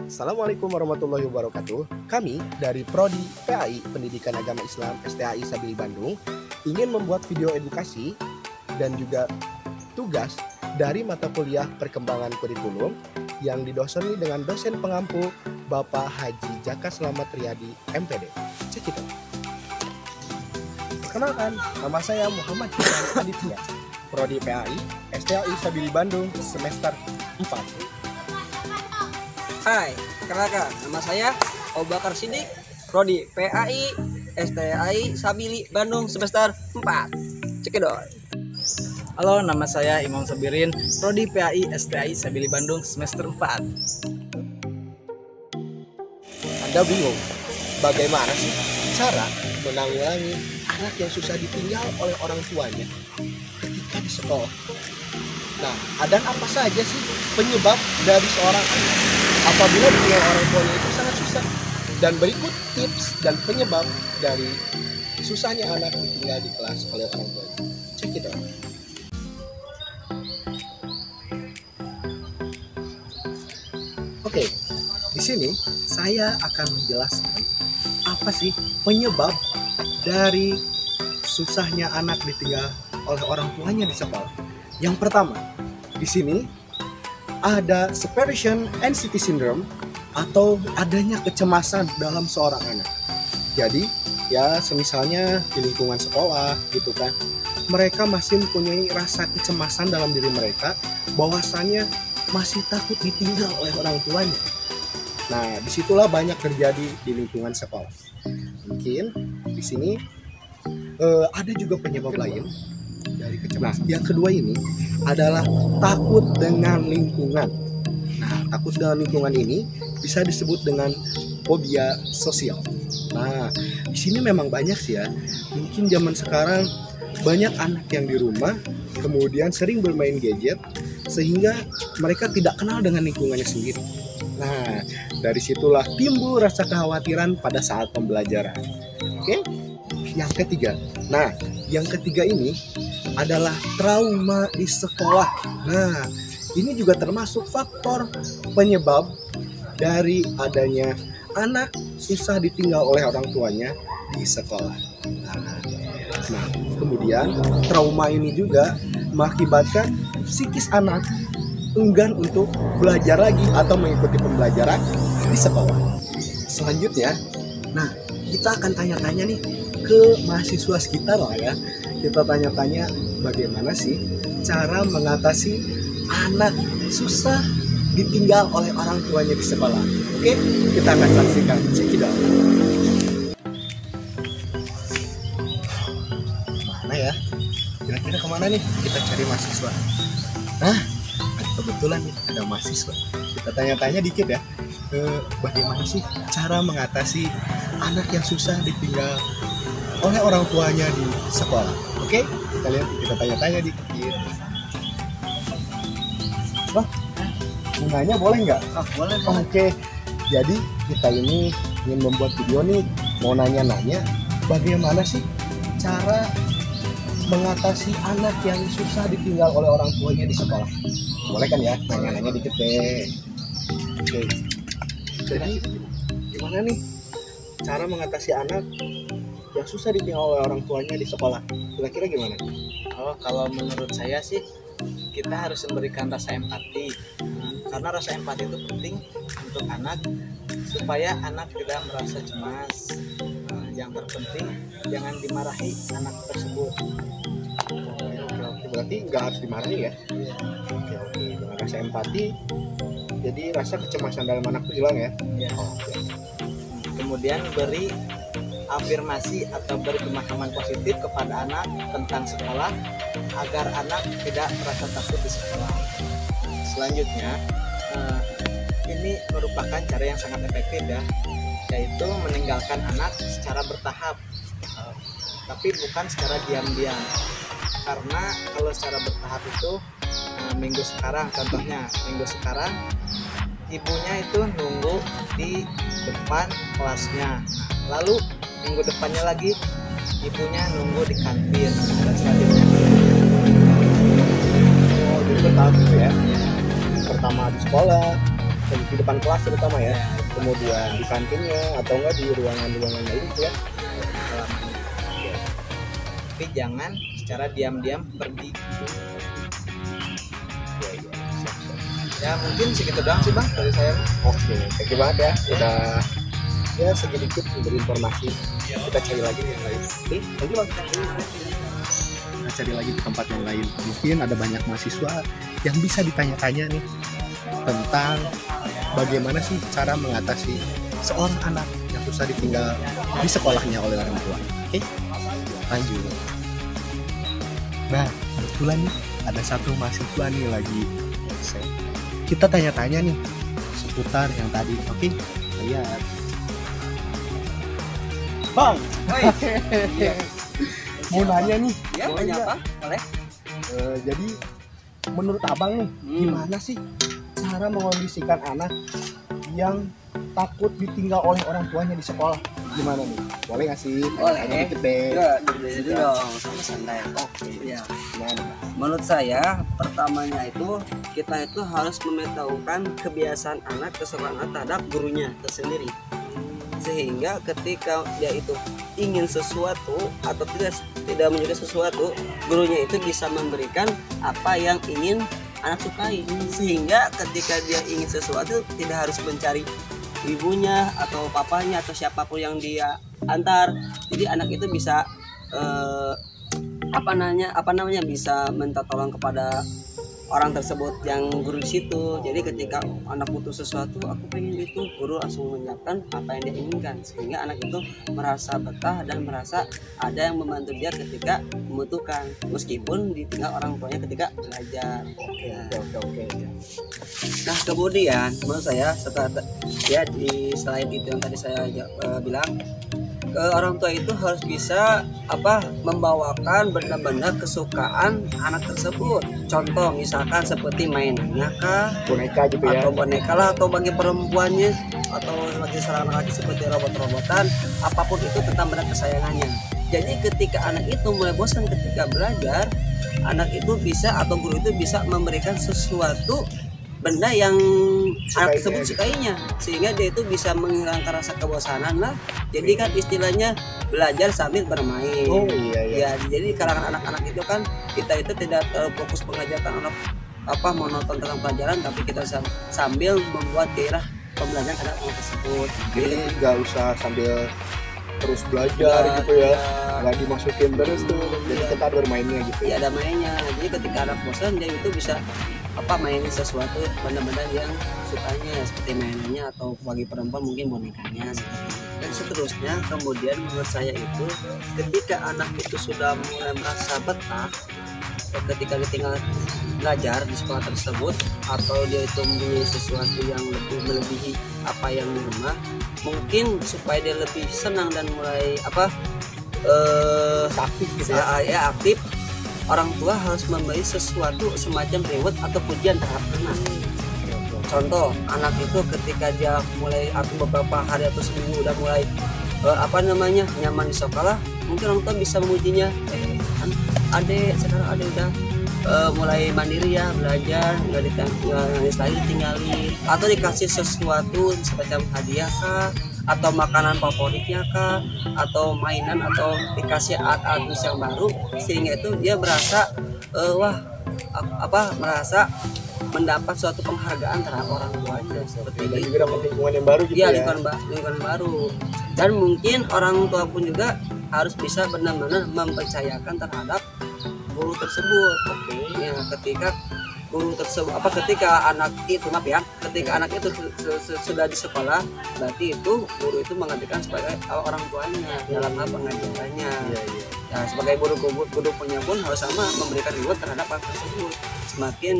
Assalamualaikum warahmatullahi wabarakatuh. Kami dari Prodi PAI Pendidikan Agama Islam STAI Sabili Bandung ingin membuat video edukasi dan juga tugas dari mata kuliah perkembangan kurikulum yang didoseni dengan dosen pengampu Bapak Haji Jaka Slamet Riyadi MPD. Cek itu. Perkenalkan, nama saya Muhammad Hidayat Aditya, Prodi PAI STAI Sabili Bandung semester 4. Hai, perkenalkan, nama saya Abu Bakar Siddiq, Prodi PAI STAI Sabili Bandung semester 4. Cekidot. Halo, nama saya Imam Sabirin, Prodi PAI STAI Sabili Bandung semester 4. Anda bingung bagaimana sih cara menanggulangi anak yang susah ditinggal oleh orang tuanya ketika di sekolah? Nah, dan apa saja sih penyebab dari seorang anak apabila ditinggal orang tuanya itu sangat susah? Dan berikut tips dan penyebab dari susahnya anak ditinggal di kelas oleh orang tuanya. Check it out. Oke, di sini saya akan menjelaskan apa sih penyebab dari susahnya anak ditinggal oleh orang tuanya di sekolah. Yang pertama, di sini ada separation anxiety syndrome atau adanya kecemasan dalam seorang anak. Jadi, ya semisalnya di lingkungan sekolah gitu kan, mereka masih mempunyai rasa kecemasan dalam diri mereka bahwasannya masih takut ditinggal oleh orang tuanya. Nah, disitulah banyak terjadi di lingkungan sekolah. Mungkin di sini ada juga penyebab lain dari kecemasan. Yang kedua ini adalah takut dengan lingkungan. Nah, takut dengan lingkungan ini bisa disebut dengan fobia sosial. Nah, di sini memang banyak sih ya. Mungkin zaman sekarang banyak anak yang di rumah kemudian sering bermain gadget sehingga mereka tidak kenal dengan lingkungannya sendiri. Nah, dari situlah timbul rasa kekhawatiran pada saat pembelajaran. Oke? Yang ketiga. Nah, yang ketiga ini adalah trauma di sekolah. Nah, ini juga termasuk faktor penyebab dari adanya anak susah ditinggal oleh orang tuanya di sekolah. Nah, kemudian trauma ini juga mengakibatkan psikis anak enggan untuk belajar lagi atau mengikuti pembelajaran di sekolah. Selanjutnya, nah kita akan tanya-tanya nih ke mahasiswa sekitar lah ya. Kita tanya-tanya bagaimana sih cara mengatasi anak susah ditinggal oleh orang tuanya di sekolah. Oke, kita akan saksikan. Check it out. Mana ya? Kira-kira kemana nih? Kita cari mahasiswa. Nah, kebetulan nih ada mahasiswa. Kita tanya-tanya dikit ya. Bagaimana sih cara mengatasi anak yang susah ditinggal oleh orang tuanya di sekolah? Oke, kita lihat, kita tanya-tanya dikit. Wah, mau nanya boleh nggak? Boleh. Oke, jadi kita ini ingin membuat video nih, mau nanya-nanya bagaimana sih cara mengatasi anak yang susah ditinggal oleh orang tuanya di sekolah. Boleh kan ya, nanya-nanya dikit deh. Oke, jadi gimana nih cara mengatasi anak yang susah ditinggal oleh orang tuanya di sekolah? Kira-kira gimana? Oh, kalau menurut saya sih kita harus memberikan rasa empati. Karena rasa empati itu penting untuk anak supaya anak tidak merasa cemas. Yang terpenting jangan dimarahi anak tersebut. Oke, berarti nggak harus dimarahi ya? Oke, dengan rasa empati, jadi rasa kecemasan dalam anak itu hilang ya? Ya. Kemudian beri afirmasi atau beri pemahaman positif kepada anak tentang sekolah agar anak tidak merasa takut di sekolah. Selanjutnya, ini merupakan cara yang sangat efektif ya, yaitu meninggalkan anak secara bertahap, tapi bukan secara diam-diam. Karena kalau secara bertahap itu minggu sekarang, contohnya minggu sekarang ibunya itu nunggu di depan kelasnya, lalu minggu depannya lagi ibunya nunggu di kantin, dan selanjutnya. Oh, jadi bertahap gitu ya? Pertama di sekolah, di depan kelas terutama ya, kemudian di kantinnya atau enggak di ruangan-ruangan lain gitu ya. Tapi jangan secara diam-diam pergi. Ya mungkin segitu doang sih bang dari saya. Oke, thank you banget ya, udah ya sedikit memberi informasi. Kita cari lagi yang lain. Oke, thank you bang. Kita cari lagi di tempat yang lain. Mungkin ada banyak mahasiswa yang bisa ditanya-tanya nih tentang bagaimana sih cara mengatasi seorang anak yang susah ditinggal di sekolahnya oleh orang tua. Oke, lanjut. Nah, kebetulan nih ada satu mahasiswa nih lagi absen. Kita tanya-tanya nih seputar yang tadi. Oke, lihat. Bang, Woi, iya. Mau nanya nih. ya Boleh tanya nggak? apa? Boleh. Jadi menurut abang nih, gimana sih cara mengondisikan anak yang takut ditinggal oleh orang tuanya di sekolah? Gimana nih? Boleh nggak sih? Boleh. Tanya dikit deh. Ya, dulu dong, sama santai. Oke. Ya. Gimana? Menurut saya, pertamanya itu kita itu harus memberitahukan kebiasaan anak, kesukaan anak terhadap gurunya tersendiri. Sehingga ketika dia itu ingin sesuatu atau tidak menyukai sesuatu, gurunya itu bisa memberikan apa yang ingin anak sukai. Sehingga ketika dia ingin sesuatu tidak harus mencari ibunya atau papanya atau siapapun yang dia antar. Jadi anak itu bisa apa namanya bisa minta tolong kepada orang tersebut yang guru di situ. Jadi ketika anak butuh sesuatu, aku pengen itu, guru langsung menyiapkan apa yang dia inginkan, sehingga anak itu merasa betah dan merasa ada yang membantu dia ketika membutuhkan, meskipun ditinggal orang tuanya ketika belajar. Oke. Nah kemudian menurut saya setelah ya selain itu yang tadi saya bilang, orang tua itu harus bisa membawakan benda-benda kesukaan anak tersebut. Contoh misalkan seperti mainannya kah, Boneka gitu ya. atau boneka lah, atau bagi perempuannya atau bagi seorang laki seperti robot-robotan, apapun itu tentang benda kesayangannya. Jadi ketika anak itu mulai bosan ketika belajar, anak itu bisa atau guru itu bisa memberikan sesuatu benda yang anak tersebut sukainya, sehingga dia itu bisa menghilangkan rasa kebosanan lah. Jadi kan istilahnya belajar sambil bermain. Oh iya. Ya, jadi kalangan anak-anak itu kan kita itu tidak terlalu fokus mengajarkan anak monoton tentang pelajaran, tapi kita sambil membuat gairah pembelajaran anak tersebut. Jadi nggak usah sambil terus belajar gitu ya. Nggak dimasukin terus tuh. Jadi kita ada bermainnya gitu. Ya ada mainnya. Jadi ketika anak bosan dia itu bisa mainin sesuatu benda-benda yang sukanya, seperti mainannya, atau bagi perempuan mungkin bonekanya dan seterusnya. Kemudian menurut saya itu ketika anak itu sudah mulai merasa betah ketika ditinggal belajar di sekolah tersebut, atau dia itu mempunyai sesuatu yang lebih melebihi apa yang di rumah, mungkin supaya dia lebih senang dan mulai Aktif gitu ya. ya aktif, orang tua harus memberi sesuatu semacam reward atau pujian terhadap anak. Contoh, anak itu ketika dia mulai atau beberapa hari atau seminggu udah mulai nyaman di sekolah, mungkin orang tua bisa memujinya. Adek sekarang adek udah mulai mandiri ya, belajar, nggak nangis lagi ditinggalin, atau dikasih sesuatu semacam hadiah kah, atau makanan favoritnya kah, atau mainan, atau dikasih alat-alat yang baru, sehingga itu dia merasa merasa mendapat suatu penghargaan terhadap orang tuanya seperti Dan itu. juga dapat lingkungan yang baru gitu Iya, ya. lingkungan baru. Dan mungkin orang tua pun juga harus bisa benar-benar mempercayakan terhadap guru tersebut. Ya, ketika guru tersebut ketika anak itu ketika anak itu sudah di sekolah, berarti itu guru itu menggantikan sebagai orang tuanya dalam hal pengajarannya. Iya. Ya, sebagai guru punya pun harus sama memberikan reward terhadap anak tersebut. Semakin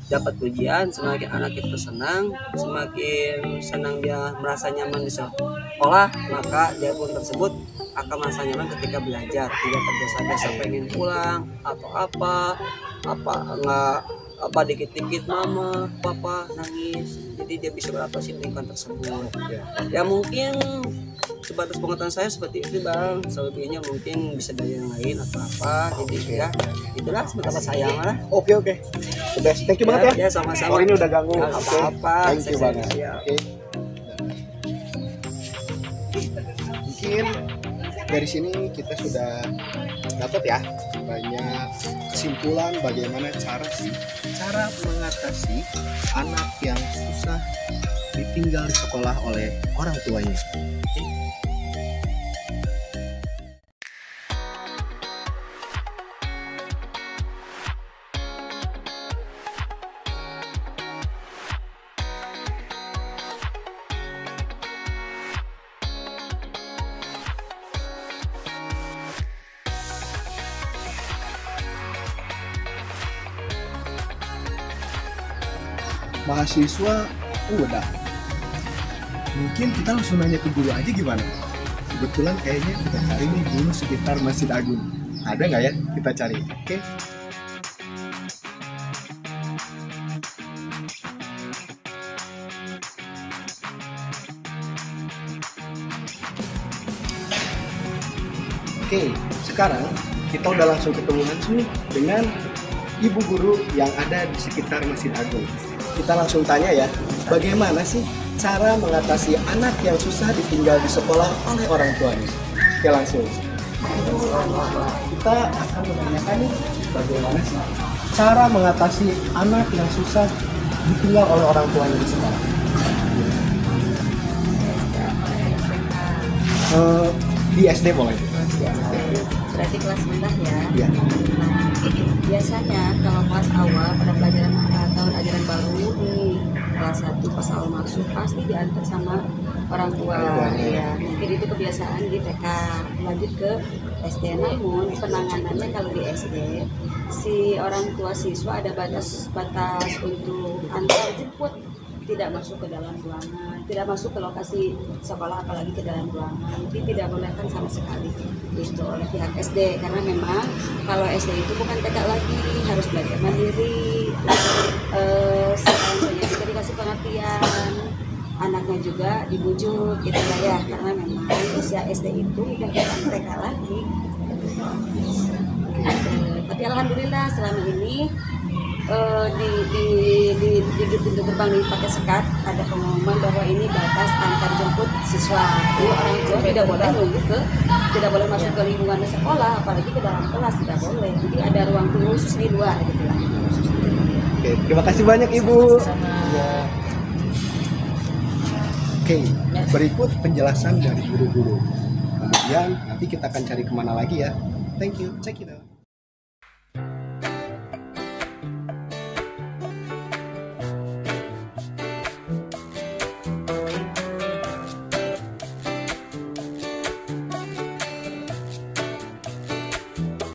dapat pujian, semakin anak itu senang, semakin senang dia merasa nyaman di sekolah, maka dia pun tersebut akan merasa nyaman ketika belajar, tidak tergesa-gesa pengen pulang atau dikit-dikit mama papa nangis. Jadi dia bisa beradaptasi di lingkungan tersebut. Ya mungkin sebatas pengetahuan saya seperti itu bang, selebihnya mungkin bisa dari yang lain atau apa. Jadi ya itulah sebatas saya malah. Oke. the best. Thank you banget ya. Ya, sama-sama. Oh, ini udah ganggu. Nggak Oke. apa-apa. Thank you Saya- banget. ya. Oke. Mungkin dari sini kita sudah dapat ya banyak kesimpulan bagaimana cara mengatasi anak yang susah ditinggal di sekolah oleh orang tuanya. Oke. Mahasiswa udah. Mungkin kita langsung nanya ke guru aja gimana? Kebetulan kayaknya kita cari nih guru sekitar Masjid Agung. Ada nggak ya? Kita cari. Oke. Oke, sekarang kita udah langsung ketemu langsung nih dengan ibu guru yang ada di sekitar Masjid Agung. Kita langsung tanya ya, bagaimana sih cara mengatasi anak yang susah ditinggal di sekolah oleh orang tuanya? Oke, langsung. Kita akan menanyakan nih, bagaimana sih cara mengatasi anak yang susah ditinggal oleh orang tuanya di sekolah? Di SD boleh. Berarti kelas rendah ya. Iya. Nah, biasanya kalau kelas awal pada pelajaran tahun ajaran baru nih kelas 1 pas awal masuk pasti diantar sama orang tua. Ya, mungkin itu kebiasaan di TK. Lanjut ke SD. Namun penanganannya kalau di SD si orang tua siswa ada batas untuk antar jemput, tidak masuk ke dalam ruangan, tidak masuk ke lokasi sekolah apalagi ke dalam ruangan, jadi tidak bolehkan sama sekali itu oleh pihak SD karena memang kalau SD itu bukan TK lagi, harus belajar mandiri, sekolahnya juga dikasih pengertian, anaknya juga dibujuk gitu lah ya, karena memang usia SD itu udah bukan TK lagi. Tapi alhamdulillah selama ini di pintu gerbang dipakai sekat ada pengumuman bahwa ini batas antar jemput siswa. Jadi orang tua tidak boleh tidak boleh masuk ke lingkungan sekolah, apalagi ke dalam kelas tidak boleh. Jadi ada ruang tunggu khusus di luar gitu lah. Oke, terima kasih banyak Ibu. Ya. Oke, berikut penjelasan dari guru-guru. Kemudian nanti kita akan cari kemana lagi ya. Thank you, check it out.